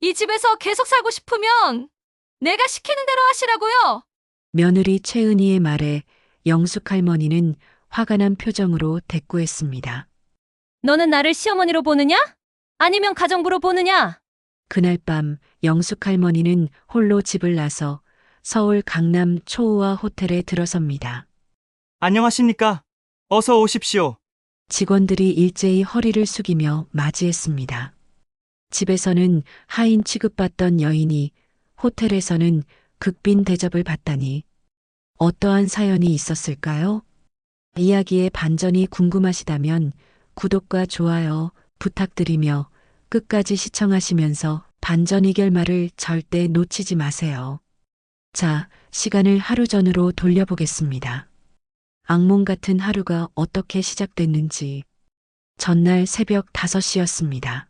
이 집에서 계속 살고 싶으면 내가 시키는 대로 하시라고요. 며느리 최은희의 말에 영숙 할머니는 화가 난 표정으로 대꾸했습니다. 너는 나를 시어머니로 보느냐? 아니면 가정부로 보느냐? 그날 밤 영숙 할머니는 홀로 집을 나서 서울 강남 초호화 호텔에 들어섭니다. 안녕하십니까? 어서 오십시오. 직원들이 일제히 허리를 숙이며 맞이했습니다. 집에서는 하인 취급받던 여인이 호텔에서는 극빈 대접을 받다니 어떠한 사연이 있었을까요? 이야기의 반전이 궁금하시다면 구독과 좋아요 부탁드리며 끝까지 시청하시면서 반전의 결말을 절대 놓치지 마세요. 자, 시간을 하루 전으로 돌려보겠습니다. 악몽 같은 하루가 어떻게 시작됐는지. 전날 새벽 5시였습니다.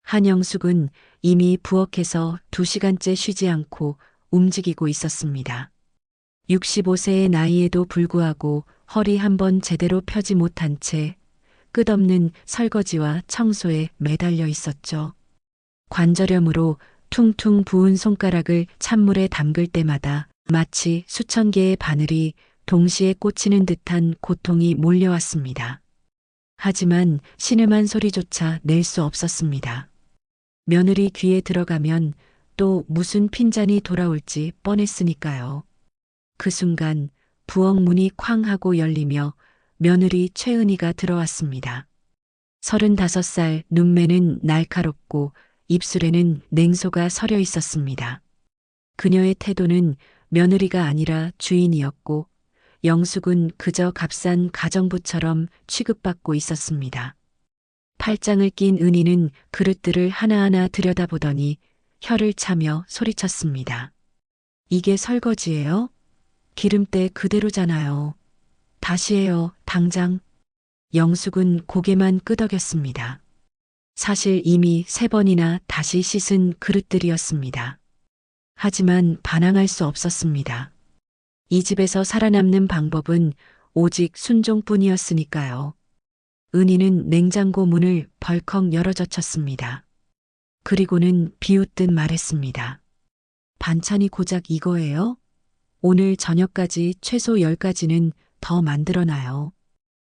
한영숙은 이미 부엌에서 2시간째 쉬지 않고 움직이고 있었습니다. 65세의 나이에도 불구하고 허리 한번 제대로 펴지 못한 채 끝없는 설거지와 청소에 매달려 있었죠. 관절염으로 퉁퉁 부은 손가락을 찬물에 담글 때마다 마치 수천 개의 바늘이 동시에 꽂히는 듯한 고통이 몰려왔습니다. 하지만 신음한 소리조차 낼 수 없었습니다. 며느리 귀에 들어가면 또 무슨 핀잔이 돌아올지 뻔했으니까요. 그 순간 부엌 문이 쾅 하고 열리며 며느리 최은희가 들어왔습니다. 35살, 눈매는 날카롭고 입술에는 냉소가 서려 있었습니다. 그녀의 태도는 며느리가 아니라 주인이었고 영숙은 그저 값싼 가정부처럼 취급받고 있었습니다. 팔짱을 낀 은희는 그릇들을 하나하나 들여다보더니 혀를 차며 소리쳤습니다. 이게 설거지예요? 기름때 그대로잖아요. 다시 해요, 당장. 영숙은 고개만 끄덕였습니다. 사실 이미 3번이나 다시 씻은 그릇들이었습니다. 하지만 반항할 수 없었습니다. 이 집에서 살아남는 방법은 오직 순종뿐이었으니까요. 은희는 냉장고 문을 벌컥 열어젖혔습니다. 그리고는 비웃듯 말했습니다. 반찬이 고작 이거예요? 오늘 저녁까지 최소 10가지는 더 만들어놔요.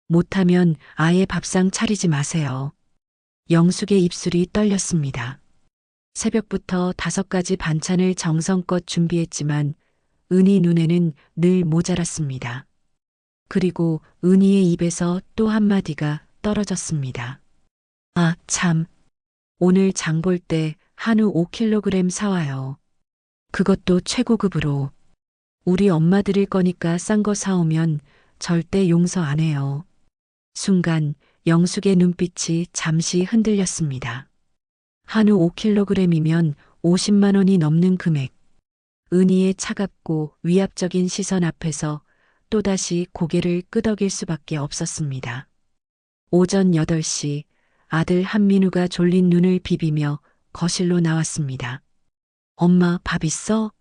못하면 아예 밥상 차리지 마세요. 영숙의 입술이 떨렸습니다. 새벽부터 5가지 반찬을 정성껏 준비했지만 은희 눈에는 늘 모자랐습니다. 그리고 은희의 입에서 또 한마디가 떨어졌습니다. 아, 참. 오늘 장 볼 때 한우 5kg 사와요. 그것도 최고급으로. 우리 엄마 드릴 거니까 싼 거 사오면 절대 용서 안 해요. 순간 영숙의 눈빛이 잠시 흔들렸습니다. 한우 5kg이면 50만 원이 넘는 금액. 은희의 차갑고 위압적인 시선 앞에서 또다시 고개를 끄덕일 수밖에 없었습니다. 오전 8시 아들 한민우가 졸린 눈을 비비며 거실로 나왔습니다. 엄마, 밥 있어?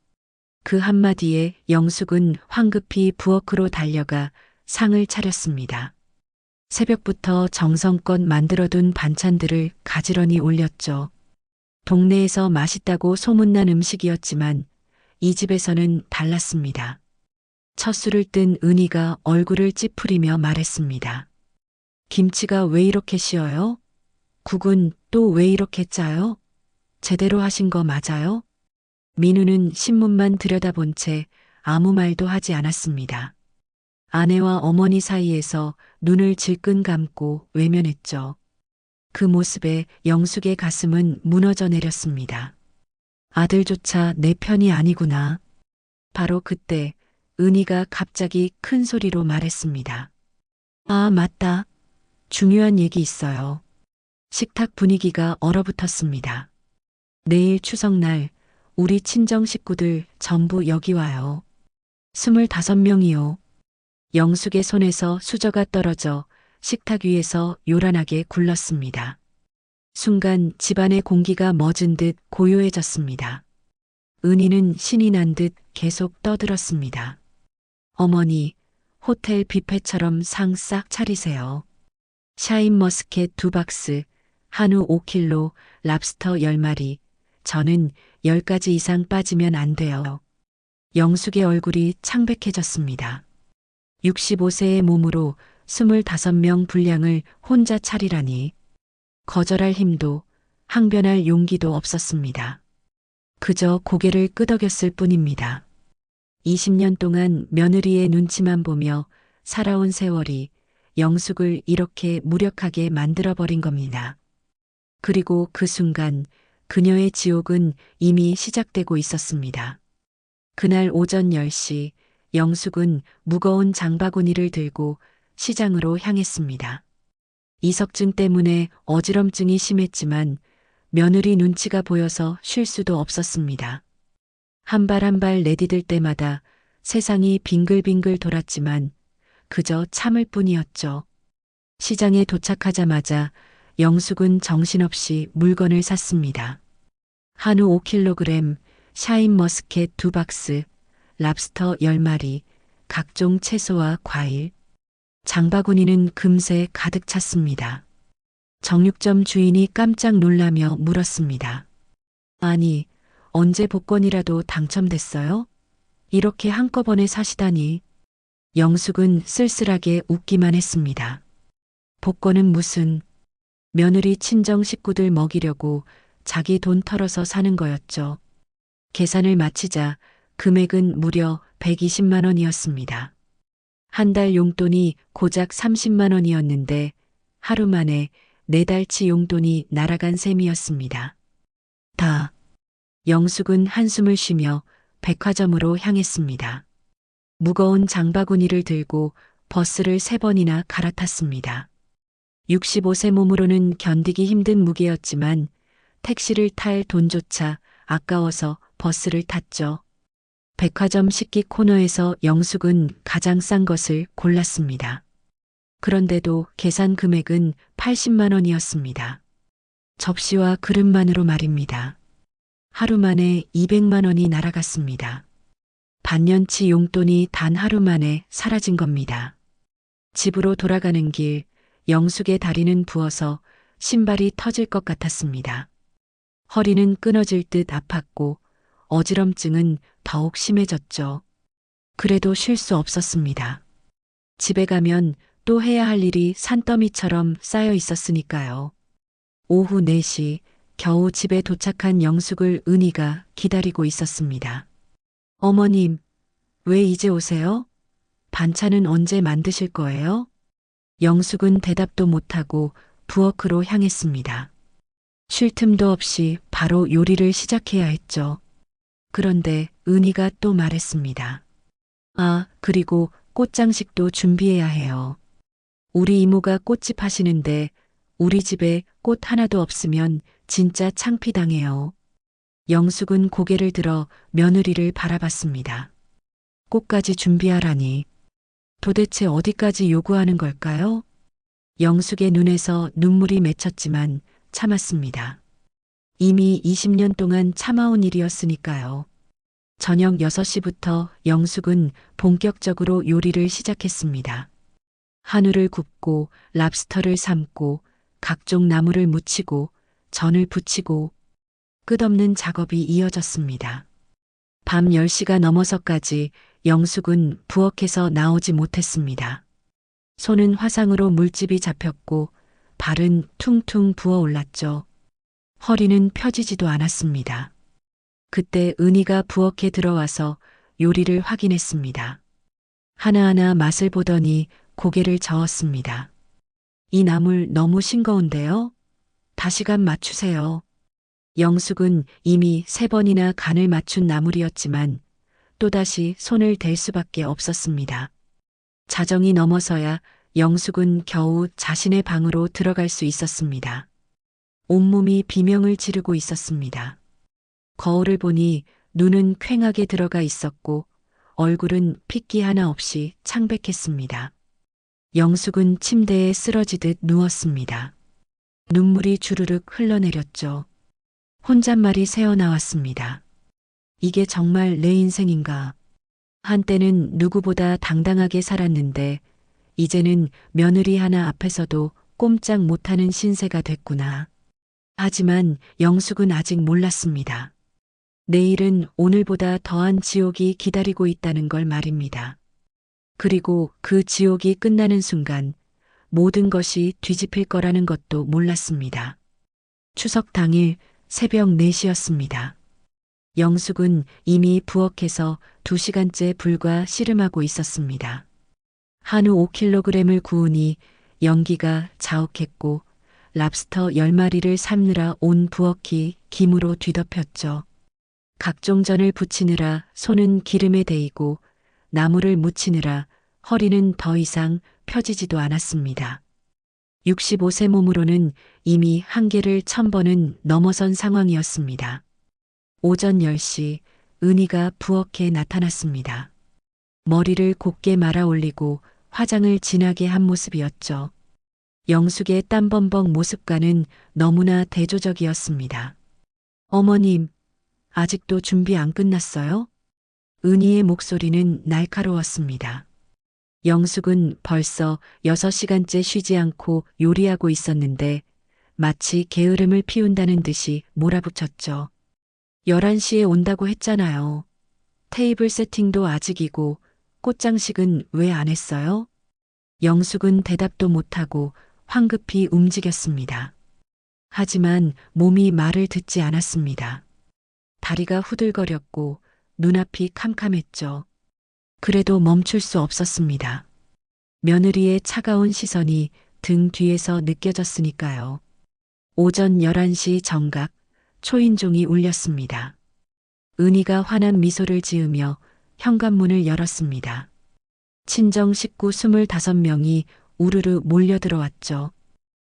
그 한마디에 영숙은 황급히 부엌으로 달려가 상을 차렸습니다. 새벽부터 정성껏 만들어둔 반찬들을 가지런히 올렸죠. 동네에서 맛있다고 소문난 음식이었지만 이 집에서는 달랐습니다. 첫 술을 뜬 은희가 얼굴을 찌푸리며 말했습니다. 김치가 왜 이렇게 쉬어요? 국은 또 왜 이렇게 짜요? 제대로 하신 거 맞아요? 민우는 신문만 들여다본 채 아무 말도 하지 않았습니다. 아내와 어머니 사이에서 눈을 질끈 감고 외면했죠. 그 모습에 영숙의 가슴은 무너져 내렸습니다. 아들조차 내 편이 아니구나. 바로 그때 은희가 갑자기 큰 소리로 말했습니다. 아, 맞다. 중요한 얘기 있어요. 식탁 분위기가 얼어붙었습니다. 내일 추석날 우리 친정 식구들 전부 여기 와요. 25명이요. 영숙의 손에서 수저가 떨어져 식탁 위에서 요란하게 굴렀습니다. 순간 집안의 공기가 멎은 듯 고요해졌습니다. 은희는 신이 난 듯 계속 떠들었습니다. 어머니, 호텔 뷔페처럼 상 싹 차리세요. 샤인머스켓 2박스, 한우 5kg, 랍스터 10마리, 저는 10가지 이상 빠지면 안 돼요. 영숙의 얼굴이 창백해졌습니다. 65세의 몸으로 25명 분량을 혼자 차리라니 거절할 힘도 항변할 용기도 없었습니다. 그저 고개를 끄덕였을 뿐입니다. 20년 동안 며느리의 눈치만 보며 살아온 세월이 영숙을 이렇게 무력하게 만들어버린 겁니다. 그리고 그 순간 그녀의 지옥은 이미 시작되고 있었습니다. 그날 오전 10시 영숙은 무거운 장바구니를 들고 시장으로 향했습니다. 이석증 때문에 어지럼증이 심했지만 며느리 눈치가 보여서 쉴 수도 없었습니다. 한 발 한 발 내디딜 때마다 세상이 빙글빙글 돌았지만 그저 참을 뿐이었죠. 시장에 도착하자마자 영숙은 정신없이 물건을 샀습니다. 한우 5kg, 샤인머스켓 2박스, 랍스터 10마리, 각종 채소와 과일. 장바구니는 금세 가득 찼습니다. 정육점 주인이 깜짝 놀라며 물었습니다. 아니, 언제 복권이라도 당첨됐어요? 이렇게 한꺼번에 사시다니. 영숙은 쓸쓸하게 웃기만 했습니다. 복권은 무슨, 며느리 친정 식구들 먹이려고 자기 돈 털어서 사는 거였죠. 계산을 마치자 금액은 무려 120만 원이었습니다. 한 달 용돈이 고작 30만 원이었는데 하루 만에 4달치 용돈이 날아간 셈이었습니다. 다. 영숙은 한숨을 쉬며 백화점으로 향했습니다. 무거운 장바구니를 들고 버스를 3번이나 갈아탔습니다. 65세 몸으로는 견디기 힘든 무게였지만 택시를 탈 돈조차 아까워서 버스를 탔죠. 백화점 식기 코너에서 영숙은 가장 싼 것을 골랐습니다. 그런데도 계산 금액은 80만 원이었습니다. 접시와 그릇만으로 말입니다. 하루 만에 200만 원이 날아갔습니다. 반년치 용돈이 단 하루 만에 사라진 겁니다. 집으로 돌아가는 길, 영숙의 다리는 부어서 신발이 터질 것 같았습니다. 허리는 끊어질 듯 아팠고 어지럼증은 더욱 심해졌죠. 그래도 쉴 수 없었습니다. 집에 가면 또 해야 할 일이 산더미처럼 쌓여 있었으니까요. 오후 4시 겨우 집에 도착한 영숙을 은희가 기다리고 있었습니다. 어머님, 왜 이제 오세요? 반찬은 언제 만드실 거예요? 영숙은 대답도 못하고 부엌으로 향했습니다. 쉴 틈도 없이 바로 요리를 시작해야 했죠. 그런데 은희가 또 말했습니다. 아, 그리고 꽃장식도 준비해야 해요. 우리 이모가 꽃집 하시는데 우리 집에 꽃 하나도 없으면 진짜 창피당해요. 영숙은 고개를 들어 며느리를 바라봤습니다. 꽃까지 준비하라니. 도대체 어디까지 요구하는 걸까요? 영숙의 눈에서 눈물이 맺혔지만 참았습니다. 이미 20년 동안 참아온 일이었으니까요. 저녁 6시부터 영숙은 본격적으로 요리를 시작했습니다. 한우를 굽고 랍스터를 삶고 각종 나물을 무치고 전을 부치고 끝없는 작업이 이어졌습니다. 밤 10시가 넘어서까지 영숙은 부엌에서 나오지 못했습니다. 손은 화상으로 물집이 잡혔고 발은 퉁퉁 부어올랐죠. 허리는 펴지지도 않았습니다. 그때 은희가 부엌에 들어와서 요리를 확인했습니다. 하나하나 맛을 보더니 고개를 저었습니다. 이 나물 너무 싱거운데요? 다시 간 맞추세요. 영숙은 이미 3번이나 간을 맞춘 나물이었지만 또다시 손을 댈 수밖에 없었습니다. 자정이 넘어서야 영숙은 겨우 자신의 방으로 들어갈 수 있었습니다. 온몸이 비명을 지르고 있었습니다. 거울을 보니 눈은 퀭하게 들어가 있었고 얼굴은 핏기 하나 없이 창백했습니다. 영숙은 침대에 쓰러지듯 누웠습니다. 눈물이 주르륵 흘러내렸죠. 혼잣말이 새어나왔습니다. 이게 정말 내 인생인가? 한때는 누구보다 당당하게 살았는데 이제는 며느리 하나 앞에서도 꼼짝 못하는 신세가 됐구나. 하지만 영숙은 아직 몰랐습니다. 내일은 오늘보다 더한 지옥이 기다리고 있다는 걸 말입니다. 그리고 그 지옥이 끝나는 순간 모든 것이 뒤집힐 거라는 것도 몰랐습니다. 추석 당일 새벽 4시였습니다. 영숙은 이미 부엌에서 2시간째 불과 씨름하고 있었습니다. 한우 5kg을 구우니 연기가 자욱했고 랍스터 10마리를 삶느라 온 부엌이 김으로 뒤덮였죠. 각종 전을 부치느라 손은 기름에 데이고 나무를 묻히느라 허리는 더 이상 펴지지도 않았습니다. 65세 몸으로는 이미 한계를 1000번은 넘어선 상황이었습니다. 오전 10시 은희가 부엌에 나타났습니다. 머리를 곱게 말아 올리고 화장을 진하게 한 모습이었죠. 영숙의 땀범벅 모습과는 너무나 대조적이었습니다. 어머님, 아직도 준비 안 끝났어요? 은희의 목소리는 날카로웠습니다. 영숙은 벌써 6시간째 쉬지 않고 요리하고 있었는데 마치 게으름을 피운다는 듯이 몰아붙였죠. 11시에 온다고 했잖아요. 테이블 세팅도 아직이고 꽃장식은 왜 안 했어요? 영숙은 대답도 못하고 황급히 움직였습니다. 하지만 몸이 말을 듣지 않았습니다. 다리가 후들거렸고 눈앞이 캄캄했죠. 그래도 멈출 수 없었습니다. 며느리의 차가운 시선이 등 뒤에서 느껴졌으니까요. 오전 11시 정각 초인종이 울렸습니다. 은희가 환한 미소를 지으며 현관문을 열었습니다. 친정 식구 25명이 우르르 몰려들어왔죠.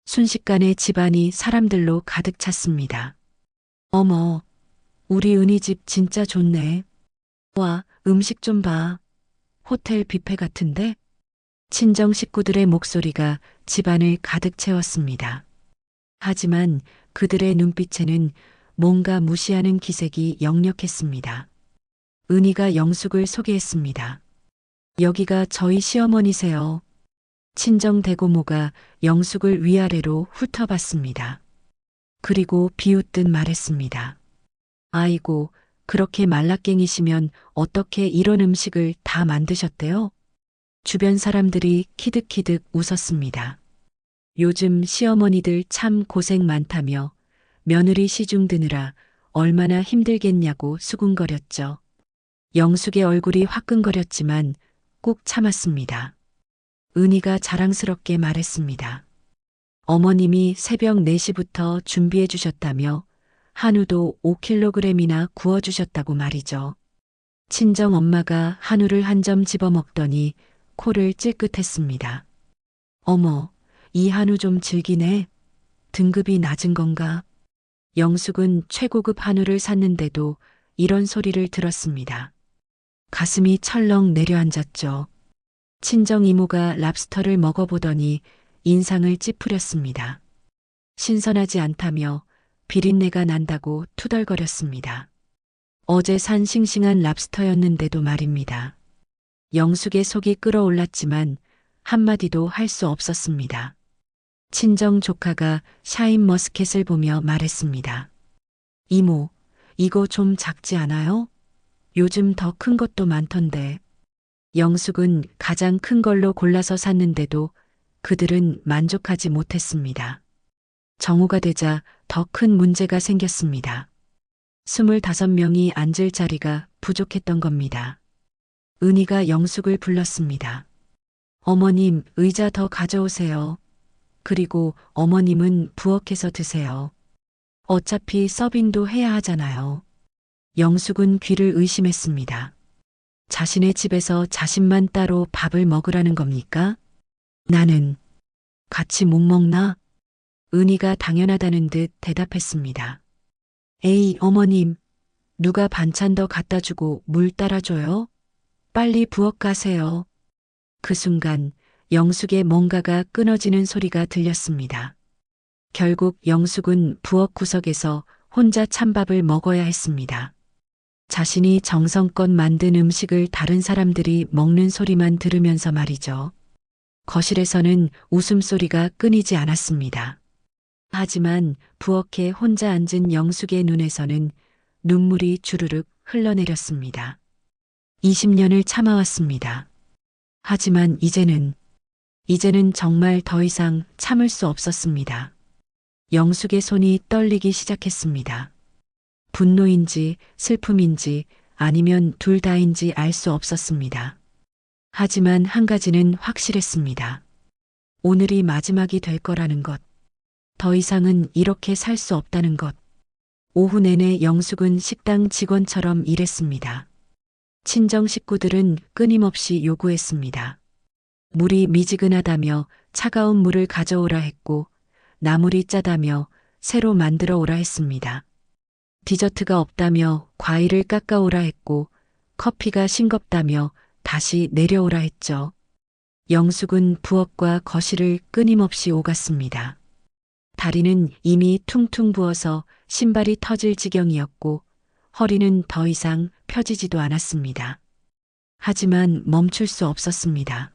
순식간에 집안이 사람들로 가득 찼습니다. 어머, 우리 은희 집 진짜 좋네. 와, 음식 좀 봐. 호텔 뷔페 같은데? 친정 식구들의 목소리가 집안을 가득 채웠습니다. 하지만 그들의 눈빛에는 뭔가 무시하는 기색이 역력했습니다. 은희가 영숙을 소개했습니다. 여기가 저희 시어머니세요. 친정 대고모가 영숙을 위아래로 훑어봤습니다. 그리고 비웃듯 말했습니다. 아이고, 그렇게 말라깽이시면 어떻게 이런 음식을 다 만드셨대요? 주변 사람들이 키득키득 웃었습니다. 요즘 시어머니들 참 고생 많다며 며느리 시중 드느라 얼마나 힘들겠냐고 수군거렸죠. 영숙의 얼굴이 화끈거렸지만 꾹 참았습니다. 은희가 자랑스럽게 말했습니다. 어머님이 새벽 4시부터 준비해 주셨다며 한우도 5kg이나 구워주셨다고 말이죠. 친정 엄마가 한우를 한 점 집어먹더니 코를 찔끗했습니다. 어머, 이 한우 좀 질기네. 등급이 낮은 건가? 영숙은 최고급 한우를 샀는데도 이런 소리를 들었습니다. 가슴이 철렁 내려앉았죠. 친정 이모가 랍스터를 먹어보더니 인상을 찌푸렸습니다. 신선하지 않다며 비린내가 난다고 투덜거렸습니다. 어제 산 싱싱한 랍스터였는데도 말입니다. 영숙의 속이 끓어올랐지만 한마디도 할 수 없었습니다. 친정 조카가 샤인 머스켓을 보며 말했습니다. 이모, 이거 좀 작지 않아요? 요즘 더 큰 것도 많던데. 영숙은 가장 큰 걸로 골라서 샀는데도 그들은 만족하지 못했습니다. 정오가 되자 더 큰 문제가 생겼습니다. 25명이 앉을 자리가 부족했던 겁니다. 은희가 영숙을 불렀습니다. 어머님, 의자 더 가져오세요. 그리고 어머님은 부엌에서 드세요. 어차피 서빙도 해야 하잖아요. 영숙은 귀를 의심했습니다. 자신의 집에서 자신만 따로 밥을 먹으라는 겁니까? 나는 같이 못 먹나? 은희가 당연하다는 듯 대답했습니다. 에이, 어머님, 누가 반찬 더 갖다 주고 물 따라줘요? 빨리 부엌 가세요. 그 순간 영숙의 뭔가가 끊어지는 소리가 들렸습니다. 결국 영숙은 부엌 구석에서 혼자 찬밥을 먹어야 했습니다. 자신이 정성껏 만든 음식을 다른 사람들이 먹는 소리만 들으면서 말이죠. 거실에서는 웃음소리가 끊이지 않았습니다. 하지만 부엌에 혼자 앉은 영숙의 눈에서는 눈물이 주르륵 흘러내렸습니다. 20년을 참아왔습니다. 하지만 이제는 정말 더 이상 참을 수 없었습니다. 영숙의 손이 떨리기 시작했습니다. 분노인지 슬픔인지 아니면 둘 다인지 알 수 없었습니다. 하지만 한 가지는 확실했습니다. 오늘이 마지막이 될 거라는 것. 더 이상은 이렇게 살 수 없다는 것. 오후 내내 영숙은 식당 직원처럼 일했습니다. 친정 식구들은 끊임없이 요구했습니다. 물이 미지근하다며 차가운 물을 가져오라 했고, 나물이 짜다며 새로 만들어 오라 했습니다. 디저트가 없다며 과일을 깎아오라 했고, 커피가 싱겁다며 다시 내려오라 했죠. 영숙은 부엌과 거실을 끊임없이 오갔습니다. 다리는 이미 퉁퉁 부어서 신발이 터질 지경이었고, 허리는 더 이상 펴지지도 않았습니다. 하지만 멈출 수 없었습니다.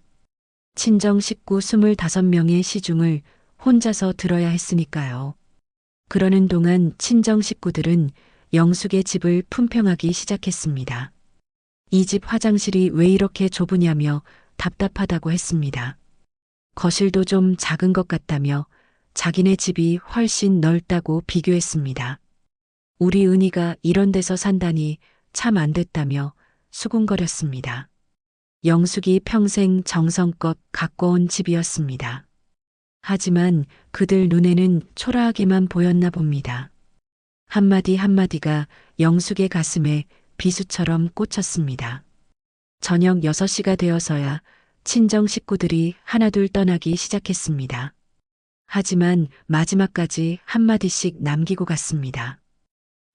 친정 식구 25명의 시중을 혼자서 들어야 했으니까요. 그러는 동안 친정 식구들은 영숙의 집을 품평하기 시작했습니다. 이 집 화장실이 왜 이렇게 좁으냐며 답답하다고 했습니다. 거실도 좀 작은 것 같다며 자기네 집이 훨씬 넓다고 비교했습니다. 우리 은희가 이런 데서 산다니 참 안 됐다며 수군거렸습니다. 영숙이 평생 정성껏 가꿔온 집이었습니다. 하지만 그들 눈에는 초라하게만 보였나 봅니다. 한마디 한마디가 영숙의 가슴에 비수처럼 꽂혔습니다. 저녁 6시가 되어서야 친정 식구들이 하나둘 떠나기 시작했습니다. 하지만 마지막까지 한마디씩 남기고 갔습니다.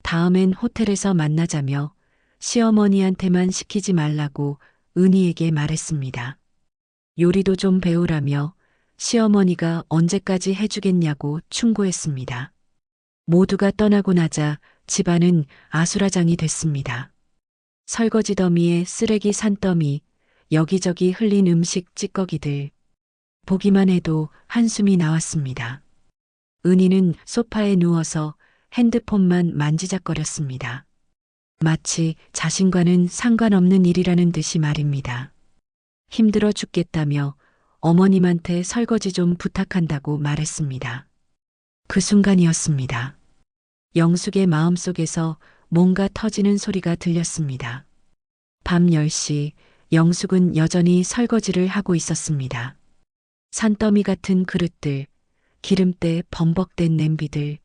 다음엔 호텔에서 만나자며 시어머니한테만 시키지 말라고 은희에게 말했습니다. 요리도 좀 배우라며 시어머니가 언제까지 해주겠냐고 충고했습니다. 모두가 떠나고 나자 집안은 아수라장이 됐습니다. 설거지 더미에 쓰레기 산더미, 여기저기 흘린 음식 찌꺼기들. 보기만 해도 한숨이 나왔습니다. 은희는 소파에 누워서 핸드폰만 만지작거렸습니다. 마치 자신과는 상관없는 일이라는 듯이 말입니다. 힘들어 죽겠다며 어머님한테 설거지 좀 부탁한다고 말했습니다. 그 순간이었습니다. 영숙의 마음속에서 뭔가 터지는 소리가 들렸습니다. 밤 10시 영숙은 여전히 설거지를 하고 있었습니다. 산더미 같은 그릇들, 기름때 범벅된 냄비들,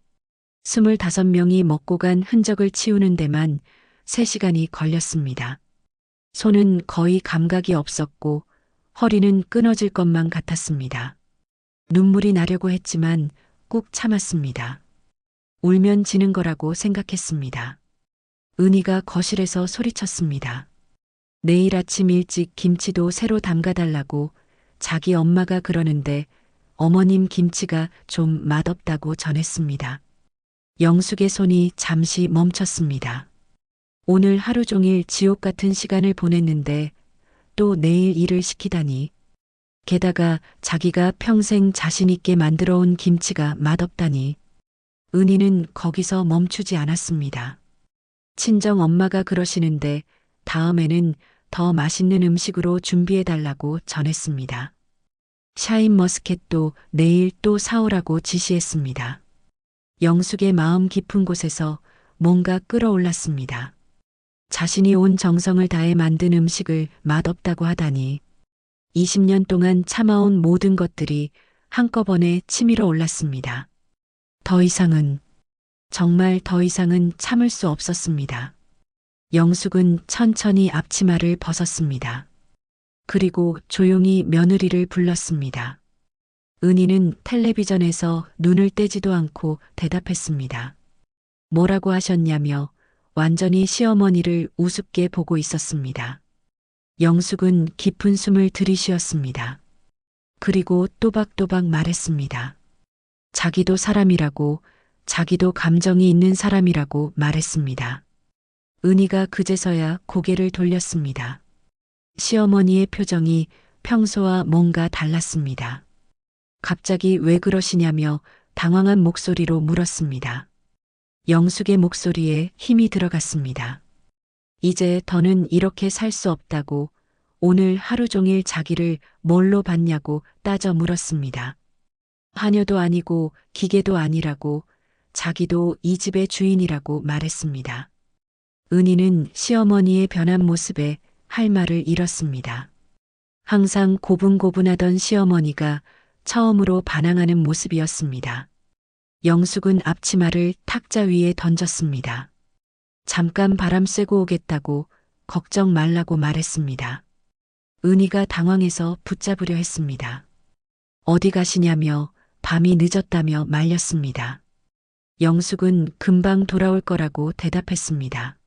25명이 먹고 간 흔적을 치우는 데만 3시간이 걸렸습니다. 손은 거의 감각이 없었고 허리는 끊어질 것만 같았습니다. 눈물이 나려고 했지만 꾹 참았습니다. 울면 지는 거라고 생각했습니다. 은희가 거실에서 소리쳤습니다. 내일 아침 일찍 김치도 새로 담가달라고 자기 엄마가 그러는데 어머님 김치가 좀 맛없다고 전했습니다. 영숙의 손이 잠시 멈췄습니다. 오늘 하루 종일 지옥 같은 시간을 보냈는데 또 내일 일을 시키다니. 게다가 자기가 평생 자신 있게 만들어 온 김치가 맛없다니. 은희는 거기서 멈추지 않았습니다. 친정 엄마가 그러시는데 다음에는 더 맛있는 음식으로 준비해달라고 전했습니다. 샤인머스켓도 내일 또 사오라고 지시했습니다. 영숙의 마음 깊은 곳에서 뭔가 끌어올랐습니다. 자신이 온 정성을 다해 만든 음식을 맛없다고 하다니. 20년 동안 참아온 모든 것들이 한꺼번에 치밀어 올랐습니다. 더 이상은, 정말 더 이상은 참을 수 없었습니다. 영숙은 천천히 앞치마를 벗었습니다. 그리고 조용히 며느리를 불렀습니다. 은희는 텔레비전에서 눈을 떼지도 않고 대답했습니다. 뭐라고 하셨냐며 완전히 시어머니를 우습게 보고 있었습니다. 영숙은 깊은 숨을 들이쉬었습니다. 그리고 또박또박 말했습니다. 자기도 사람이라고, 자기도 감정이 있는 사람이라고 말했습니다. 은희가 그제서야 고개를 돌렸습니다. 시어머니의 표정이 평소와 뭔가 달랐습니다. 갑자기 왜 그러시냐며 당황한 목소리로 물었습니다. 영숙의 목소리에 힘이 들어갔습니다. 이제 더는 이렇게 살 수 없다고 오늘 하루 종일 자기를 뭘로 봤냐고 따져 물었습니다. 하녀도 아니고 기계도 아니라고 자기도 이 집의 주인이라고 말했습니다. 은희는 시어머니의 변한 모습에 할 말을 잃었습니다. 항상 고분고분하던 시어머니가 처음으로 반항하는 모습이었습니다. 영숙은 앞치마를 탁자 위에 던졌습니다. 잠깐 바람 쐬고 오겠다고 걱정 말라고 말했습니다. 은희가 당황해서 붙잡으려 했습니다. 어디 가시냐며 밤이 늦었다며 말렸습니다. 영숙은 금방 돌아올 거라고 대답했습니다.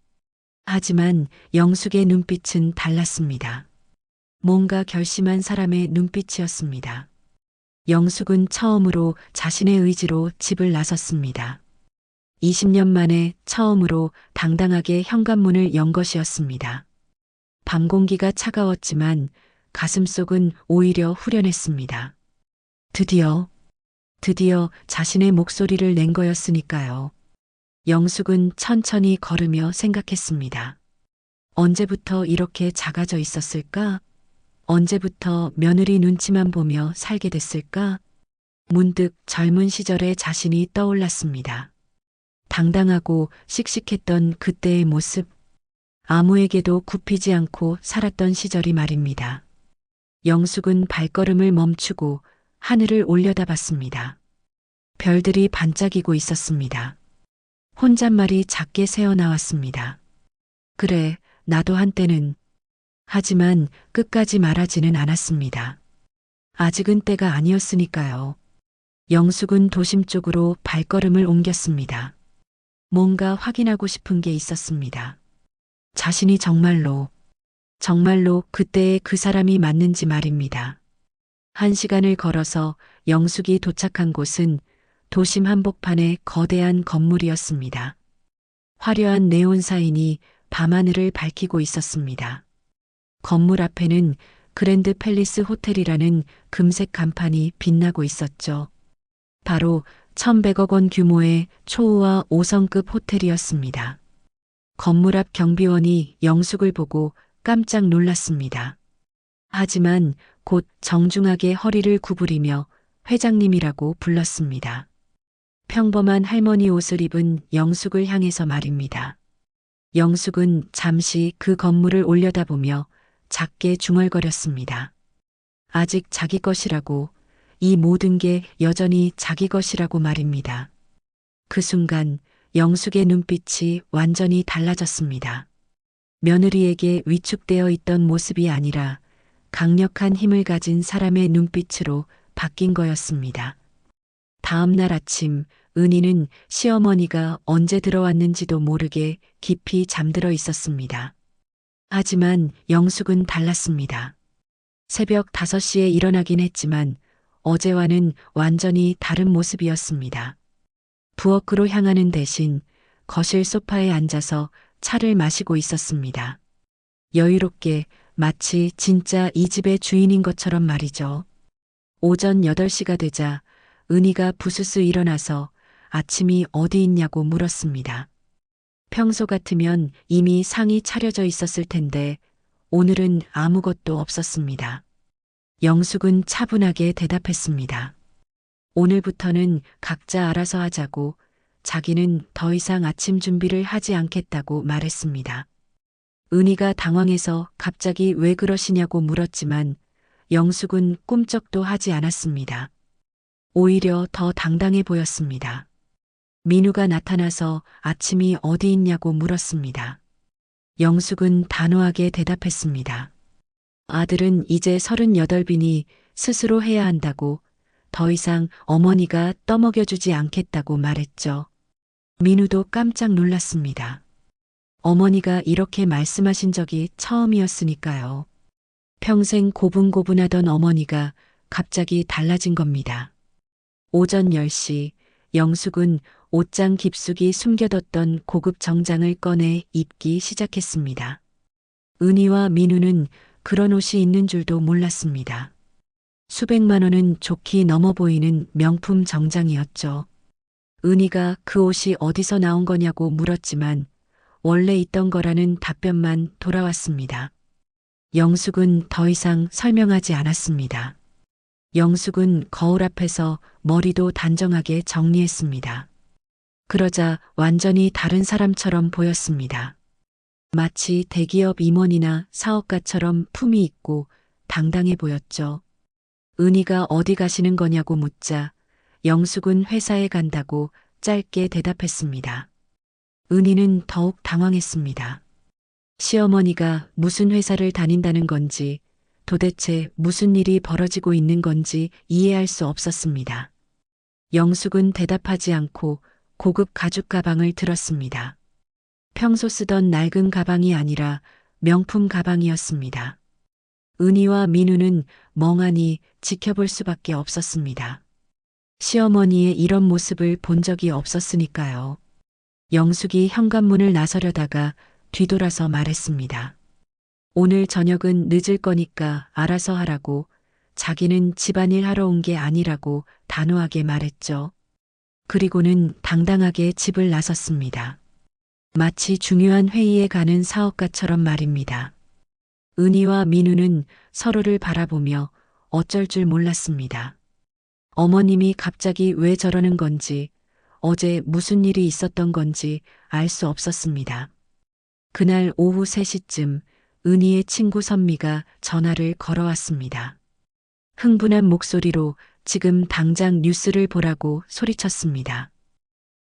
하지만 영숙의 눈빛은 달랐습니다. 뭔가 결심한 사람의 눈빛이었습니다. 영숙은 처음으로 자신의 의지로 집을 나섰습니다. 20년 만에 처음으로 당당하게 현관문을 연 것이었습니다. 밤 공기가 차가웠지만 가슴속은 오히려 후련했습니다. 드디어 자신의 목소리를 낸 거였으니까요. 영숙은 천천히 걸으며 생각했습니다. 언제부터 이렇게 작아져 있었을까? 언제부터 며느리 눈치만 보며 살게 됐을까? 문득 젊은 시절의 자신이 떠올랐습니다. 당당하고 씩씩했던 그때의 모습, 아무에게도 굽히지 않고 살았던 시절이 말입니다. 영숙은 발걸음을 멈추고 하늘을 올려다봤습니다. 별들이 반짝이고 있었습니다. 혼잣말이 작게 새어나왔습니다. 그래, 나도 한때는. 하지만 끝까지 말하지는 않았습니다. 아직은 때가 아니었으니까요. 영숙은 도심 쪽으로 발걸음을 옮겼습니다. 뭔가 확인하고 싶은 게 있었습니다. 자신이 정말로 그때의 그 사람이 맞는지 말입니다. 1시간을 걸어서 영숙이 도착한 곳은 도심 한복판의 거대한 건물이었습니다. 화려한 네온 사인이 밤하늘을 밝히고 있었습니다. 건물 앞에는 그랜드 팰리스 호텔이라는 금색 간판이 빛나고 있었죠. 바로 1,100억 원 규모의 초호화 5성급 호텔이었습니다. 건물 앞 경비원이 영숙을 보고 깜짝 놀랐습니다. 하지만 곧 정중하게 허리를 구부리며 회장님이라고 불렀습니다. 평범한 할머니 옷을 입은 영숙을 향해서 말입니다. 영숙은 잠시 그 건물을 올려다보며 작게 중얼거렸습니다. 아직 자기 것이라고, 이 모든 게 여전히 자기 것이라고 말입니다. 그 순간 영숙의 눈빛이 완전히 달라졌습니다. 며느리에게 위축되어 있던 모습이 아니라 강력한 힘을 가진 사람의 눈빛으로 바뀐 거였습니다. 다음 날 아침, 은희는 시어머니가 언제 들어왔는지도 모르게 깊이 잠들어 있었습니다. 하지만 영숙은 달랐습니다. 새벽 5시에 일어나긴 했지만 어제와는 완전히 다른 모습이었습니다. 부엌으로 향하는 대신 거실 소파에 앉아서 차를 마시고 있었습니다. 여유롭게 마치 진짜 이 집의 주인인 것처럼 말이죠. 오전 8시가 되자 은희가 부스스 일어나서 아침이 어디 있냐고 물었습니다. 평소 같으면 이미 상이 차려져 있었을 텐데 오늘은 아무것도 없었습니다. 영숙은 차분하게 대답했습니다. 오늘부터는 각자 알아서 하자고, 자기는 더 이상 아침 준비를 하지 않겠다고 말했습니다. 은희가 당황해서 갑자기 왜 그러시냐고 물었지만 영숙은 꿈쩍도 하지 않았습니다. 오히려 더 당당해 보였습니다. 민우가 나타나서 아침이 어디 있냐고 물었습니다. 영숙은 단호하게 대답했습니다. 아들은 이제 38이니 스스로 해야 한다고, 더 이상 어머니가 떠먹여주지 않겠다고 말했죠. 민우도 깜짝 놀랐습니다. 어머니가 이렇게 말씀하신 적이 처음이었으니까요. 평생 고분고분하던 어머니가 갑자기 달라진 겁니다. 오전 10시 영숙은 옷장 깊숙이 숨겨뒀던 고급 정장을 꺼내 입기 시작했습니다. 은희와 민우는 그런 옷이 있는 줄도 몰랐습니다. 수백만 원은 좋게 넘어 보이는 명품 정장이었죠. 은희가 그 옷이 어디서 나온 거냐고 물었지만 원래 있던 거라는 답변만 돌아왔습니다. 영숙은 더 이상 설명하지 않았습니다. 영숙은 거울 앞에서 머리도 단정하게 정리했습니다. 그러자 완전히 다른 사람처럼 보였습니다. 마치 대기업 임원이나 사업가처럼 품이 있고 당당해 보였죠. 은희가 어디 가시는 거냐고 묻자 영숙은 회사에 간다고 짧게 대답했습니다. 은희는 더욱 당황했습니다. 시어머니가 무슨 회사를 다닌다는 건지 도대체 무슨 일이 벌어지고 있는 건지 이해할 수 없었습니다. 영숙은 대답하지 않고 고급 가죽 가방을 들었습니다. 평소 쓰던 낡은 가방이 아니라 명품 가방이었습니다. 은희와 민우는 멍하니 지켜볼 수밖에 없었습니다. 시어머니의 이런 모습을 본 적이 없었으니까요. 영숙이 현관문을 나서려다가 뒤돌아서 말했습니다. 오늘 저녁은 늦을 거니까 알아서 하라고, 자기는 집안일 하러 온 게 아니라고 단호하게 말했죠. 그리고는 당당하게 집을 나섰습니다. 마치 중요한 회의에 가는 사업가처럼 말입니다. 은희와 민우는 서로를 바라보며 어쩔 줄 몰랐습니다. 어머님이 갑자기 왜 저러는 건지, 어제 무슨 일이 있었던 건지 알 수 없었습니다. 그날 오후 3시쯤 은희의 친구 선미가 전화를 걸어왔습니다. 흥분한 목소리로 지금 당장 뉴스를 보라고 소리쳤습니다.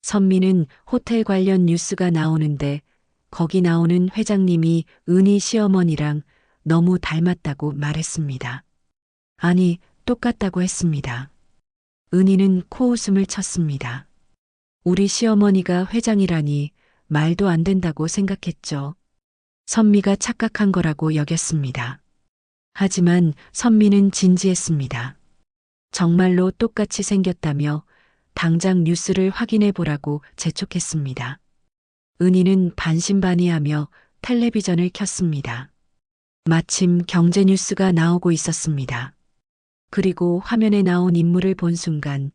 선미는 호텔 관련 뉴스가 나오는데 거기 나오는 회장님이 은희 시어머니랑 너무 닮았다고 말했습니다. 아니, 똑같다고 했습니다. 은희는 코웃음을 쳤습니다. 우리 시어머니가 회장이라니 말도 안 된다고 생각했죠. 선미가 착각한 거라고 여겼습니다. 하지만 선미는 진지했습니다. 정말로 똑같이 생겼다며 당장 뉴스를 확인해 보라고 재촉했습니다. 은희는 반신반의하며 텔레비전을 켰습니다. 마침 경제 뉴스가 나오고 있었습니다. 그리고 화면에 나온 인물을 본 순간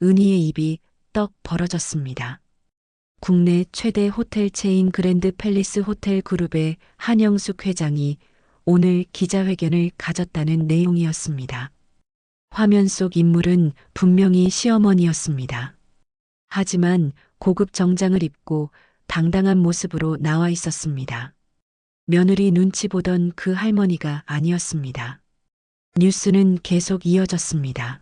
은희의 입이 떡 벌어졌습니다. 국내 최대 호텔 체인 그랜드 팰리스 호텔 그룹의 한영숙 회장이 오늘 기자회견을 가졌다는 내용이었습니다. 화면 속 인물은 분명히 시어머니였습니다. 하지만 고급 정장을 입고 당당한 모습으로 나와 있었습니다. 며느리 눈치 보던 그 할머니가 아니었습니다. 뉴스는 계속 이어졌습니다.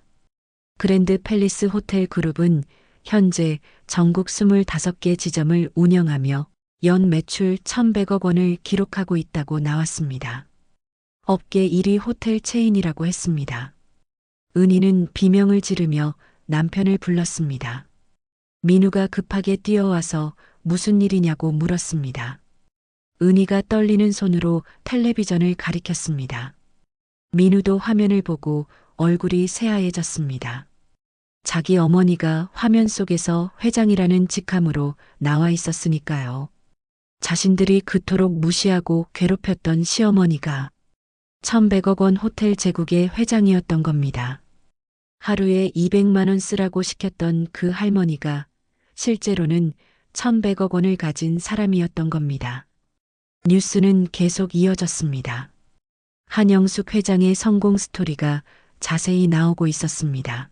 그랜드 팰리스 호텔 그룹은 현재 전국 25개 지점을 운영하며 연 매출 1,100억 원을 기록하고 있다고 나왔습니다. 업계 1위 호텔 체인이라고 했습니다. 은희는 비명을 지르며 남편을 불렀습니다. 민우가 급하게 뛰어와서 무슨 일이냐고 물었습니다. 은희가 떨리는 손으로 텔레비전을 가리켰습니다. 민우도 화면을 보고 얼굴이 새하얘졌습니다. 자기 어머니가 화면 속에서 회장이라는 직함으로 나와 있었으니까요. 자신들이 그토록 무시하고 괴롭혔던 시어머니가 1,100억 원 호텔 제국의 회장이었던 겁니다. 하루에 200만 원 쓰라고 시켰던 그 할머니가 실제로는 1,100억 원을 가진 사람이었던 겁니다. 뉴스는 계속 이어졌습니다. 한영숙 회장의 성공 스토리가 자세히 나오고 있었습니다.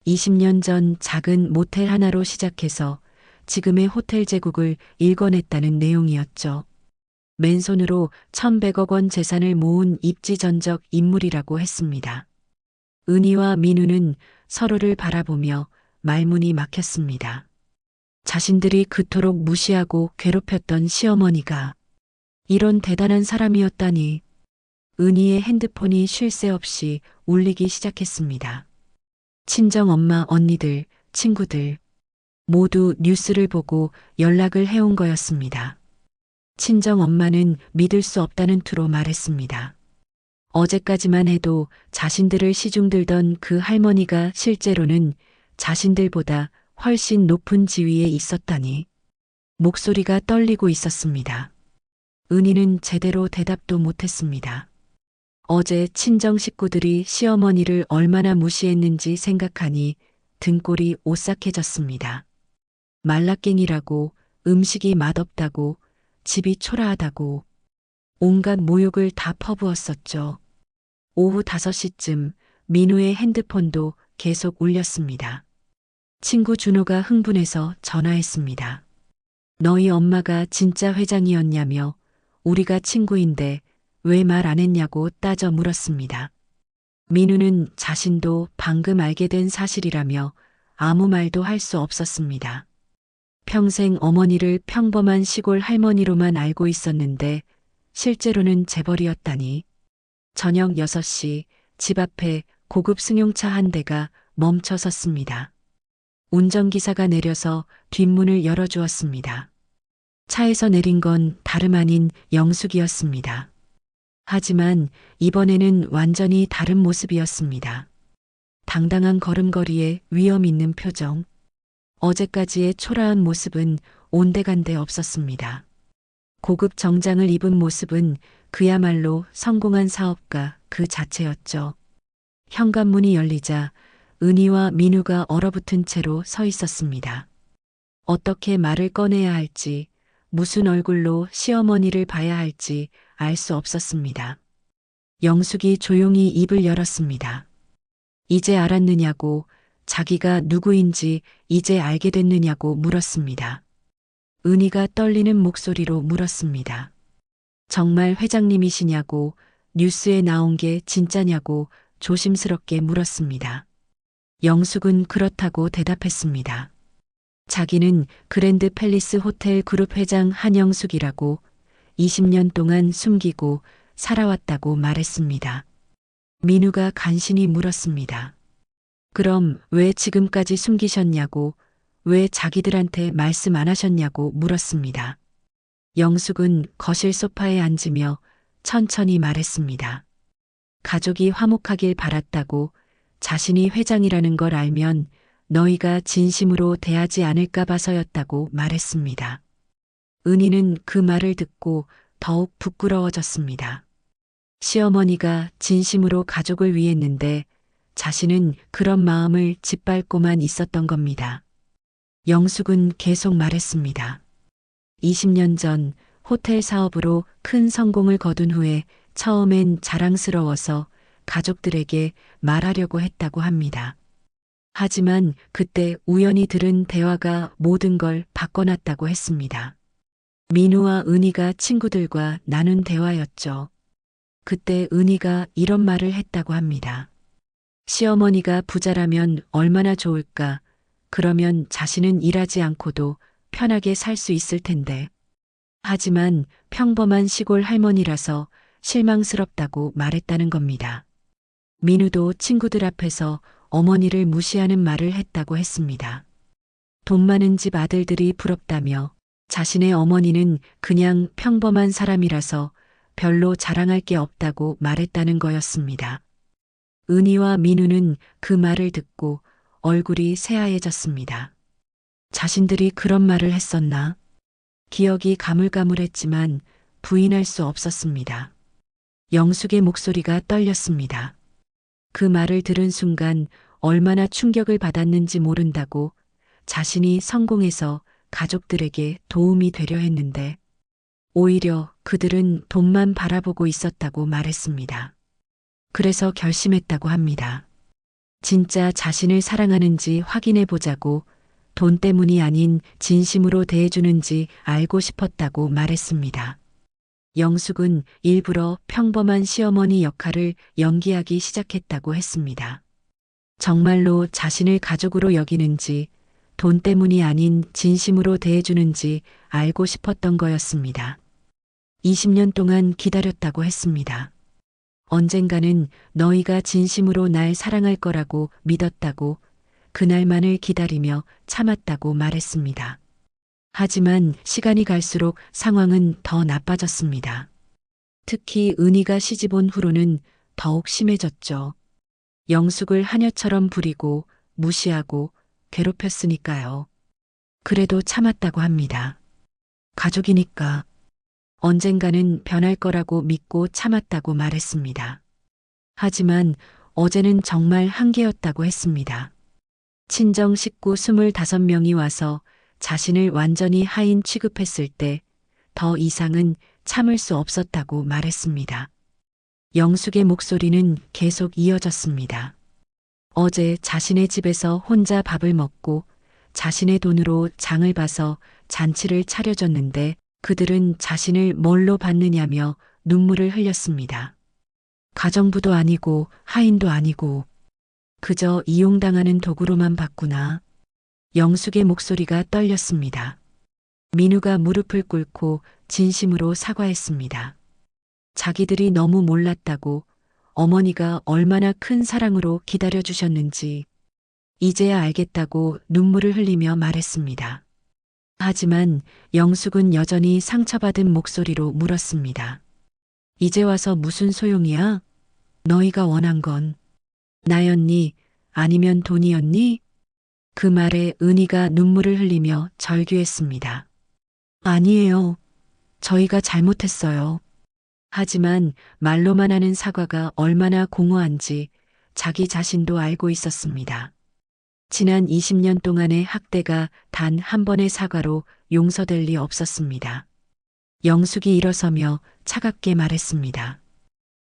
20년 전 작은 모텔 하나로 시작해서 지금의 호텔 제국을 일궈냈다는 내용이었죠. 맨손으로 1,100억 원 재산을 모은 입지전적 인물이라고 했습니다. 은희와 민우는 서로를 바라보며 말문이 막혔습니다. 자신들이 그토록 무시하고 괴롭혔던 시어머니가 이런 대단한 사람이었다니. 은희의 핸드폰이 쉴 새 없이 울리기 시작했습니다. 친정엄마, 언니들, 친구들 모두 뉴스를 보고 연락을 해온 거였습니다. 친정엄마는 믿을 수 없다는 투로 말했습니다. 어제까지만 해도 자신들을 시중들던 그 할머니가 실제로는 자신들보다 훨씬 높은 지위에 있었다니. 목소리가 떨리고 있었습니다. 은희는 제대로 대답도 못했습니다. 어제 친정 식구들이 시어머니를 얼마나 무시했는지 생각하니 등골이 오싹해졌습니다. 말라깽이라고, 음식이 맛없다고, 집이 초라하다고, 온갖 모욕을 다 퍼부었었죠. 오후 5시쯤 민우의 핸드폰도 계속 울렸습니다. 친구 준호가 흥분해서 전화했습니다. 너희 엄마가 진짜 회장이었냐며 우리가 친구인데 왜 말 안 했냐고 따져 물었습니다. 민우는 자신도 방금 알게 된 사실이라며 아무 말도 할 수 없었습니다. 평생 어머니를 평범한 시골 할머니로만 알고 있었는데 실제로는 재벌이었다니. 저녁 6시 집 앞에 고급 승용차 한 대가 멈춰 섰습니다. 운전기사가 내려서 뒷문을 열어주었습니다. 차에서 내린 건 다름 아닌 영숙이었습니다. 하지만 이번에는 완전히 다른 모습이었습니다. 당당한 걸음걸이에 위험 있는 표정. 어제까지의 초라한 모습은 온데간데 없었습니다. 고급 정장을 입은 모습은 그야말로 성공한 사업가 그 자체였죠. 현관문이 열리자 은희와 민우가 얼어붙은 채로 서 있었습니다. 어떻게 말을 꺼내야 할지, 무슨 얼굴로 시어머니를 봐야 할지 알 수 없었습니다. 영숙이 조용히 입을 열었습니다. 이제 알았느냐고, 자기가 누구인지 이제 알게 됐느냐고 물었습니다. 은희가 떨리는 목소리로 물었습니다. 정말 회장님이시냐고, 뉴스에 나온 게 진짜냐고 조심스럽게 물었습니다. 영숙은 그렇다고 대답했습니다. 자기는 그랜드 팰리스 호텔 그룹 회장 한영숙이라고 20년 동안 숨기고 살아왔다고 말했습니다. 민우가 간신히 물었습니다. 그럼 왜 지금까지 숨기셨냐고, 왜 자기들한테 말씀 안 하셨냐고 물었습니다. 영숙은 거실 소파에 앉으며 천천히 말했습니다. 가족이 화목하길 바랐다고, 자신이 회장이라는 걸 알면 너희가 진심으로 대하지 않을까 봐서였다고 말했습니다. 은희는 그 말을 듣고 더욱 부끄러워졌습니다. 시어머니가 진심으로 가족을 위했는데 자신은 그런 마음을 짓밟고만 있었던 겁니다. 영숙은 계속 말했습니다. 20년 전 호텔 사업으로 큰 성공을 거둔 후에 처음엔 자랑스러워서 가족들에게 말하려고 했다고 합니다. 하지만 그때 우연히 들은 대화가 모든 걸 바꿔놨다고 했습니다. 민우와 은희가 친구들과 나눈 대화였죠. 그때 은희가 이런 말을 했다고 합니다. 시어머니가 부자라면 얼마나 좋을까. 그러면 자신은 일하지 않고도 편하게 살 수 있을 텐데. 하지만 평범한 시골 할머니라서 실망스럽다고 말했다는 겁니다. 민우도 친구들 앞에서 어머니를 무시하는 말을 했다고 했습니다. 돈 많은 집 아들들이 부럽다며 자신의 어머니는 그냥 평범한 사람이라서 별로 자랑할 게 없다고 말했다는 거였습니다. 은희와 민우는 그 말을 듣고 얼굴이 새하얘졌습니다. 자신들이 그런 말을 했었나? 기억이 가물가물했지만 부인할 수 없었습니다. 영숙의 목소리가 떨렸습니다. 그 말을 들은 순간 얼마나 충격을 받았는지 모른다고, 자신이 성공해서 가족들에게 도움이 되려 했는데 오히려 그들은 돈만 바라보고 있었다고 말했습니다. 그래서 결심했다고 합니다. 진짜 자신을 사랑하는지 확인해 보자고, 돈 때문이 아닌 진심으로 대해주는지 알고 싶었다고 말했습니다. 영숙은 일부러 평범한 시어머니 역할을 연기하기 시작했다고 했습니다. 정말로 자신을 가족으로 여기는지, 돈 때문이 아닌 진심으로 대해주는지 알고 싶었던 거였습니다. 20년 동안 기다렸다고 했습니다. 언젠가는 너희가 진심으로 날 사랑할 거라고 믿었다고, 그날만을 기다리며 참았다고 말했습니다. 하지만 시간이 갈수록 상황은 더 나빠졌습니다. 특히 은희가 시집 온 후로는 더욱 심해졌죠. 영숙을 하녀처럼 부리고 무시하고 괴롭혔으니까요. 그래도 참았다고 합니다. 가족이니까. 언젠가는 변할 거라고 믿고 참았다고 말했습니다. 하지만 어제는 정말 한계였다고 했습니다. 친정 식구 25명이 와서 자신을 완전히 하인 취급했을 때 더 이상은 참을 수 없었다고 말했습니다. 영숙의 목소리는 계속 이어졌습니다. 어제 자신의 집에서 혼자 밥을 먹고 자신의 돈으로 장을 봐서 잔치를 차려줬는데 그들은 자신을 뭘로 받느냐며 눈물을 흘렸습니다. 가정부도 아니고 하인도 아니고 그저 이용당하는 도구로만 봤구나. 영숙의 목소리가 떨렸습니다. 민우가 무릎을 꿇고 진심으로 사과했습니다. 자기들이 너무 몰랐다고 어머니가 얼마나 큰 사랑으로 기다려주셨는지 이제야 알겠다고 눈물을 흘리며 말했습니다. 하지만 영숙은 여전히 상처받은 목소리로 물었습니다. 이제 와서 무슨 소용이야? 너희가 원한 건 나였니? 아니면 돈이었니? 그 말에 은희가 눈물을 흘리며 절규했습니다. 아니에요. 저희가 잘못했어요. 하지만 말로만 하는 사과가 얼마나 공허한지 자기 자신도 알고 있었습니다. 지난 20년 동안의 학대가 단 한 번의 사과로 용서될 리 없었습니다. 영숙이 일어서며 차갑게 말했습니다.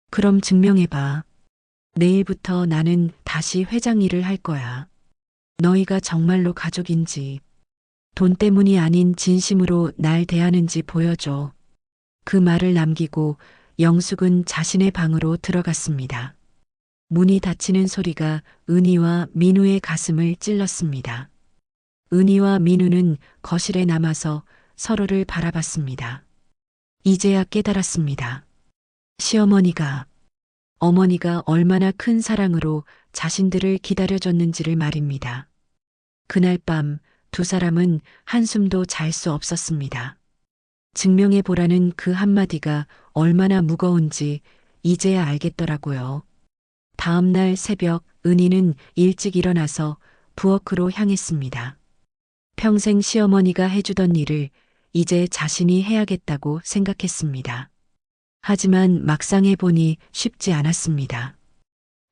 그럼 증명해봐. 내일부터 나는 다시 회장 일을 할 거야. 너희가 정말로 가족인지, 돈 때문이 아닌 진심으로 날 대하는지 보여줘. 그 말을 남기고 영숙은 자신의 방으로 들어갔습니다. 문이 닫히는 소리가 은희와 민우의 가슴을 찔렀습니다. 은희와 민우는 거실에 남아서 서로를 바라봤습니다. 이제야 깨달았습니다. 시어머니가, 어머니가 얼마나 큰 사랑으로 자신들을 기다려줬는지를 말입니다. 그날 밤 두 사람은 한숨도 잘 수 없었습니다. 증명해 보라는 그 한마디가 얼마나 무거운지 이제야 알겠더라고요. 다음 날 새벽 은희는 일찍 일어나서 부엌으로 향했습니다. 평생 시어머니가 해주던 일을 이제 자신이 해야겠다고 생각했습니다. 하지만 막상 해보니 쉽지 않았습니다.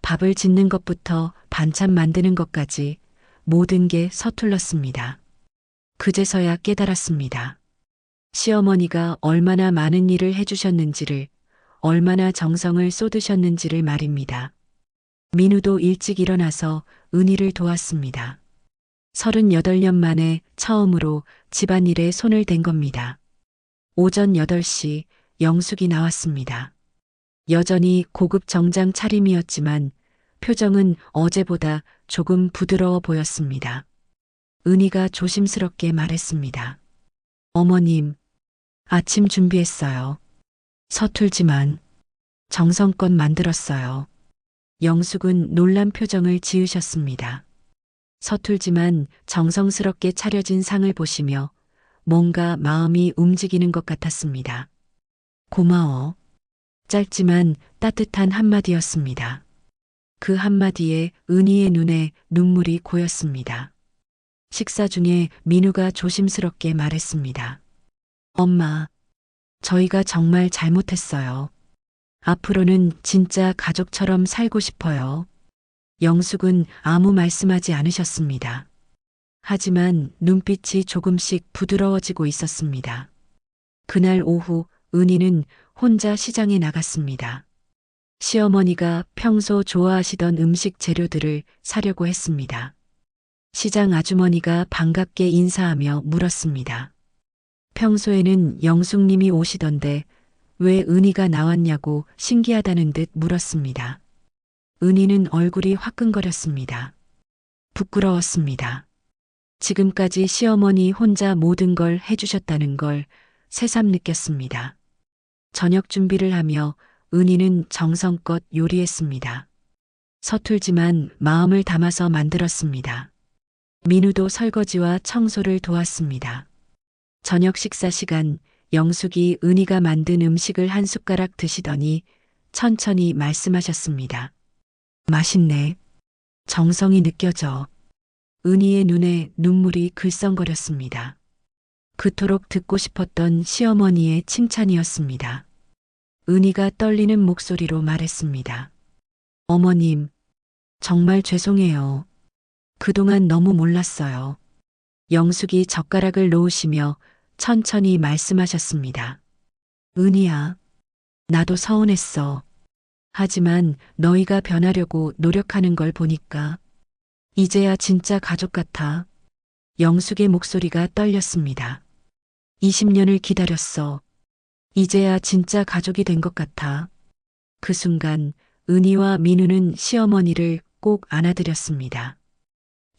밥을 짓는 것부터 반찬 만드는 것까지 모든 게 서툴렀습니다. 그제서야 깨달았습니다. 시어머니가 얼마나 많은 일을 해주셨는지를, 얼마나 정성을 쏟으셨는지를 말입니다. 민우도 일찍 일어나서 은희를 도왔습니다. 38년 만에 처음으로 집안일에 손을 댄 겁니다. 오전 8시 영숙이 나왔습니다. 여전히 고급 정장 차림이었지만 표정은 어제보다 조금 부드러워 보였습니다. 은희가 조심스럽게 말했습니다. 어머님, 아침 준비했어요. 서툴지만 정성껏 만들었어요. 영숙은 놀란 표정을 지으셨습니다. 서툴지만 정성스럽게 차려진 상을 보시며 뭔가 마음이 움직이는 것 같았습니다. 고마워. 짧지만 따뜻한 한마디였습니다. 그 한마디에 은희의 눈에 눈물이 고였습니다. 식사 중에 민우가 조심스럽게 말했습니다. 엄마, 저희가 정말 잘못했어요. 앞으로는 진짜 가족처럼 살고 싶어요. 영숙은 아무 말씀하지 않으셨습니다. 하지만 눈빛이 조금씩 부드러워지고 있었습니다. 그날 오후 은희는 혼자 시장에 나갔습니다. 시어머니가 평소 좋아하시던 음식 재료들을 사려고 했습니다. 시장 아주머니가 반갑게 인사하며 물었습니다. 평소에는 영숙님이 오시던데 왜 은희가 나왔냐고 신기하다는 듯 물었습니다. 은희는 얼굴이 화끈거렸습니다. 부끄러웠습니다. 지금까지 시어머니 혼자 모든 걸 해주셨다는 걸 새삼 느꼈습니다. 저녁 준비를 하며 은희는 정성껏 요리했습니다. 서툴지만 마음을 담아서 만들었습니다. 민우도 설거지와 청소를 도왔습니다. 저녁 식사 시간 영숙이 은희가 만든 음식을 한 숟가락 드시더니 천천히 말씀하셨습니다. 맛있네. 정성이 느껴져. 은희의 눈에 눈물이 글썽거렸습니다. 그토록 듣고 싶었던 시어머니의 칭찬이었습니다. 은희가 떨리는 목소리로 말했습니다. 어머님, 정말 죄송해요. 그동안 너무 몰랐어요. 영숙이 젓가락을 놓으시며 천천히 말씀하셨습니다. 은희야, 나도 서운했어. 하지만 너희가 변하려고 노력하는 걸 보니까 이제야 진짜 가족 같아. 영숙의 목소리가 떨렸습니다. 20년을 기다렸어. 이제야 진짜 가족이 된 것 같아. 그 순간 은희와 민우는 시어머니를 꼭 안아드렸습니다.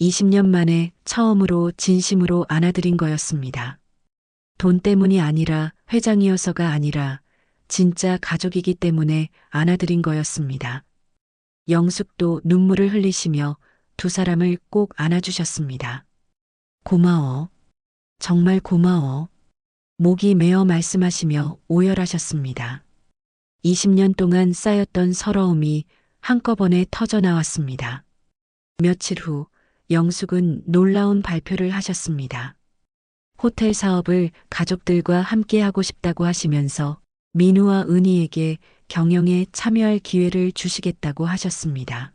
20년 만에 처음으로 진심으로 안아드린 거였습니다. 돈 때문이 아니라 회장이어서가 아니라 진짜 가족이기 때문에 안아드린 거였습니다. 영숙도 눈물을 흘리시며 두 사람을 꼭 안아주셨습니다. 고마워. 정말 고마워. 목이 메어 말씀하시며 오열하셨습니다. 20년 동안 쌓였던 서러움이 한꺼번에 터져 나왔습니다. 며칠 후 영숙은 놀라운 발표를 하셨습니다. 호텔 사업을 가족들과 함께 하고 싶다고 하시면서 민우와 은희에게 경영에 참여할 기회를 주시겠다고 하셨습니다.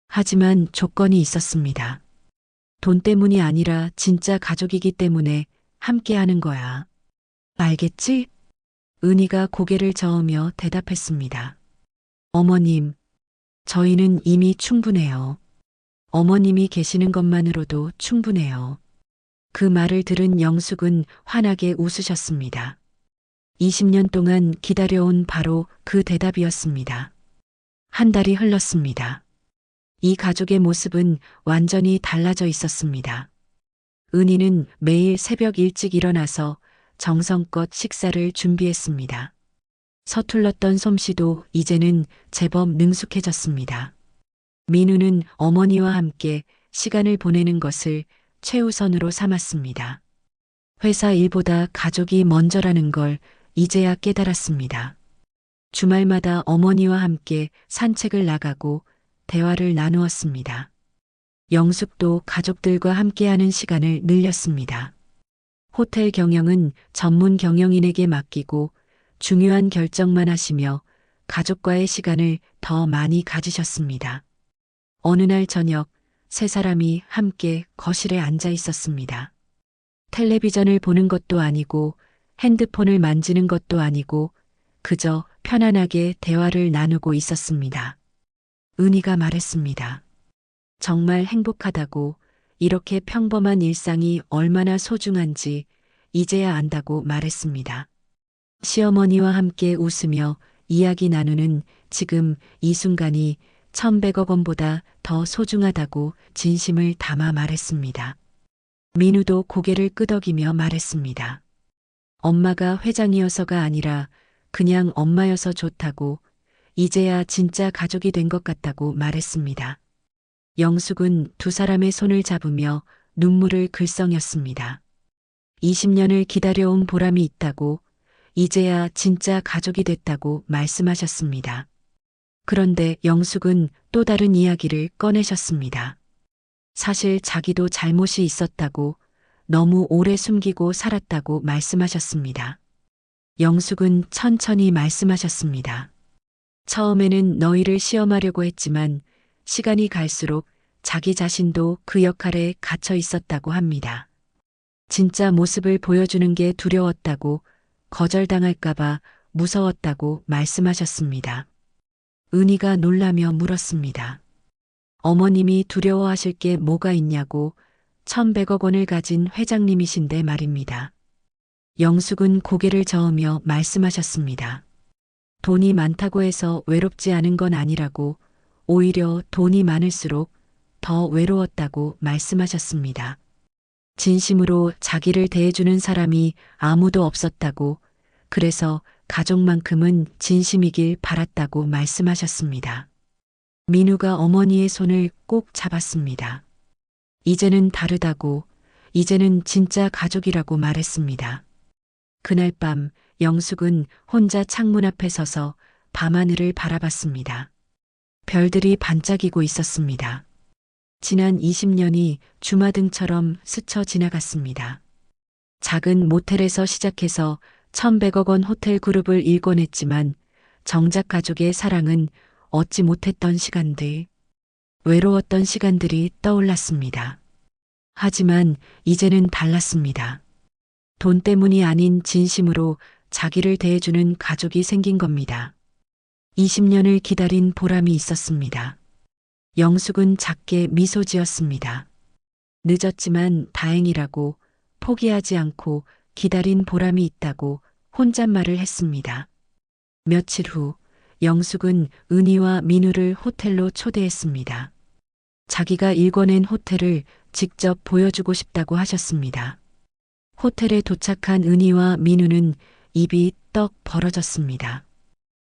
하지만 조건이 있었습니다. 돈 때문이 아니라 진짜 가족이기 때문에 함께 하는 거야. 알겠지? 은희가 고개를 저으며 대답했습니다. 어머님, 저희는 이미 충분해요. 어머님이 계시는 것만으로도 충분해요. 그 말을 들은 영숙은 환하게 웃으셨습니다. 20년 동안 기다려온 바로 그 대답이었습니다. 한 달이 흘렀습니다. 이 가족의 모습은 완전히 달라져 있었습니다. 은희는 매일 새벽 일찍 일어나서 정성껏 식사를 준비했습니다. 서툴렀던 솜씨도 이제는 제법 능숙해졌습니다. 민우는 어머니와 함께 시간을 보내는 것을 최우선으로 삼았습니다. 회사 일보다 가족이 먼저라는 걸 이제야 깨달았습니다. 주말마다 어머니와 함께 산책을 나가고 대화를 나누었습니다. 영숙도 가족들과 함께하는 시간을 늘렸습니다. 호텔 경영은 전문 경영인에게 맡기고 중요한 결정만 하시며 가족과의 시간을 더 많이 가지셨습니다. 어느 날 저녁 세 사람이 함께 거실에 앉아 있었습니다. 텔레비전을 보는 것도 아니고 핸드폰을 만지는 것도 아니고 그저 편안하게 대화를 나누고 있었습니다. 은희가 말했습니다. 정말 행복하다고, 이렇게 평범한 일상이 얼마나 소중한지 이제야 안다고 말했습니다. 시어머니와 함께 웃으며 이야기 나누는 지금 이 순간이 1,100억 원보다 더 소중하다고 진심을 담아 말했습니다. 민우도 고개를 끄덕이며 말했습니다. 엄마가 회장이어서가 아니라 그냥 엄마여서 좋다고, 이제야 진짜 가족이 된 것 같다고 말했습니다. 영숙은 두 사람의 손을 잡으며 눈물을 글썽였습니다. 20년을 기다려온 보람이 있다고, 이제야 진짜 가족이 됐다고 말씀하셨습니다. 그런데 영숙은 또 다른 이야기를 꺼내셨습니다. 사실 자기도 잘못이 있었다고, 너무 오래 숨기고 살았다고 말씀하셨습니다. 영숙은 천천히 말씀하셨습니다. 처음에는 너희를 시험하려고 했지만 시간이 갈수록 자기 자신도 그 역할에 갇혀 있었다고 합니다. 진짜 모습을 보여주는 게 두려웠다고, 거절당할까봐 무서웠다고 말씀하셨습니다. 은희가 놀라며 물었습니다. 어머님이 두려워하실 게 뭐가 있냐고, 1,100억 원을 가진 회장님이신데 말입니다. 영숙은 고개를 저으며 말씀하셨습니다. 돈이 많다고 해서 외롭지 않은 건 아니라고, 오히려 돈이 많을수록 더 외로웠다고 말씀하셨습니다. 진심으로 자기를 대해주는 사람이 아무도 없었다고, 그래서 가족만큼은 진심이길 바랐다고 말씀하셨습니다. 민우가 어머니의 손을 꼭 잡았습니다. 이제는 다르다고, 이제는 진짜 가족이라고 말했습니다. 그날 밤 영숙은 혼자 창문 앞에 서서 밤하늘을 바라봤습니다. 별들이 반짝이고 있었습니다. 지난 20년이 주마등처럼 스쳐 지나갔습니다. 작은 모텔에서 시작해서 1,100억 원 호텔 그룹을 일궈냈지만 정작 가족의 사랑은 얻지 못했던 시간들, 외로웠던 시간들이 떠올랐습니다. 하지만 이제는 달랐습니다. 돈 때문이 아닌 진심으로 자기를 대해주는 가족이 생긴 겁니다. 20년을 기다린 보람이 있었습니다. 영숙은 작게 미소 지었습니다. 늦었지만 다행이라고, 포기하지 않고 기다린 보람이 있다고 혼잣말을 했습니다. 며칠 후 영숙은 은희와 민우를 호텔로 초대했습니다. 자기가 일궈낸 호텔을 직접 보여주고 싶다고 하셨습니다. 호텔에 도착한 은희와 민우는 입이 떡 벌어졌습니다.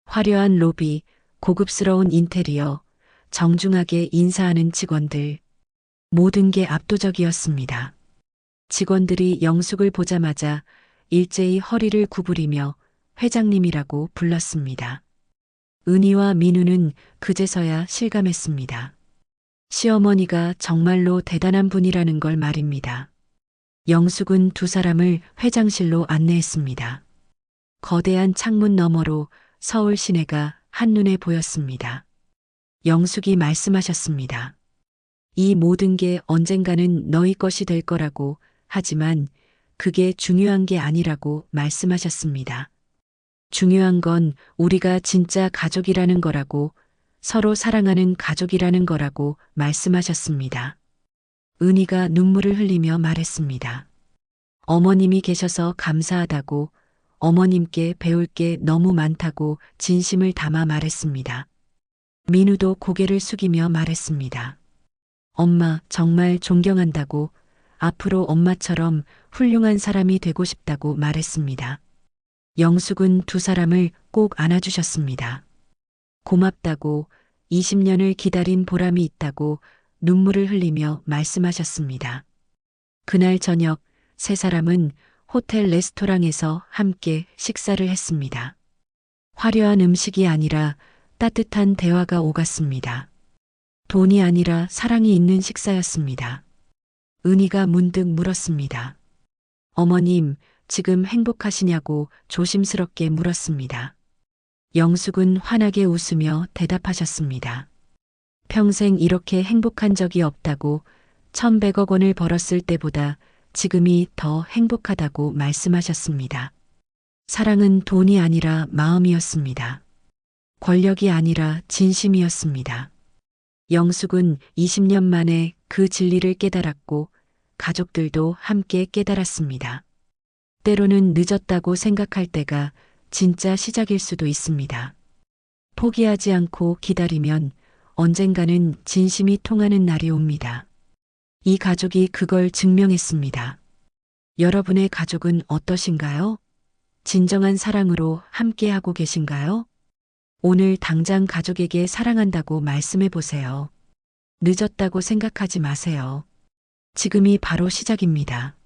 화려한 로비, 고급스러운 인테리어, 정중하게 인사하는 직원들, 모든 게 압도적이었습니다. 직원들이 영숙을 보자마자 일제히 허리를 구부리며 회장님이라고 불렀습니다. 은희와 민우는 그제서야 실감했습니다. 시어머니가 정말로 대단한 분이라는 걸 말입니다. 영숙은 두 사람을 회장실로 안내했습니다. 거대한 창문 너머로 서울 시내가 한눈에 보였습니다. 영숙이 말씀하셨습니다. 이 모든 게 언젠가는 너희 것이 될 거라고, 하지만 그게 중요한 게 아니라고 말씀하셨습니다. 중요한 건 우리가 진짜 가족이라는 거라고, 서로 사랑하는 가족이라는 거라고 말씀하셨습니다. 은희가 눈물을 흘리며 말했습니다. 어머님이 계셔서 감사하다고, 어머님께 배울 게 너무 많다고 진심을 담아 말했습니다. 민우도 고개를 숙이며 말했습니다. 엄마 정말 존경한다고, 앞으로 엄마처럼 훌륭한 사람이 되고 싶다고 말했습니다. 영숙은 두 사람을 꼭 안아주셨습니다. 고맙다고, 20년을 기다린 보람이 있다고 눈물을 흘리며 말씀하셨습니다. 그날 저녁 세 사람은 호텔 레스토랑에서 함께 식사를 했습니다. 화려한 음식이 아니라 따뜻한 대화가 오갔습니다. 돈이 아니라 사랑이 있는 식사였습니다. 은희가 문득 물었습니다. 어머님, 지금 행복하시냐고 조심스럽게 물었습니다. 영숙은 환하게 웃으며 대답하셨습니다. 평생 이렇게 행복한 적이 없다고, 1,100억 원을 벌었을 때보다 지금이 더 행복하다고 말씀하셨습니다. 사랑은 돈이 아니라 마음이었습니다. 권력이 아니라 진심이었습니다. 영숙은 20년 만에 그 진리를 깨달았고 가족들도 함께 깨달았습니다. 때로는 늦었다고 생각할 때가 진짜 시작일 수도 있습니다. 포기하지 않고 기다리면 언젠가는 진심이 통하는 날이 옵니다. 이 가족이 그걸 증명했습니다. 여러분의 가족은 어떠신가요? 진정한 사랑으로 함께하고 계신가요? 오늘 당장 가족에게 사랑한다고 말씀해 보세요. 늦었다고 생각하지 마세요. 지금이 바로 시작입니다.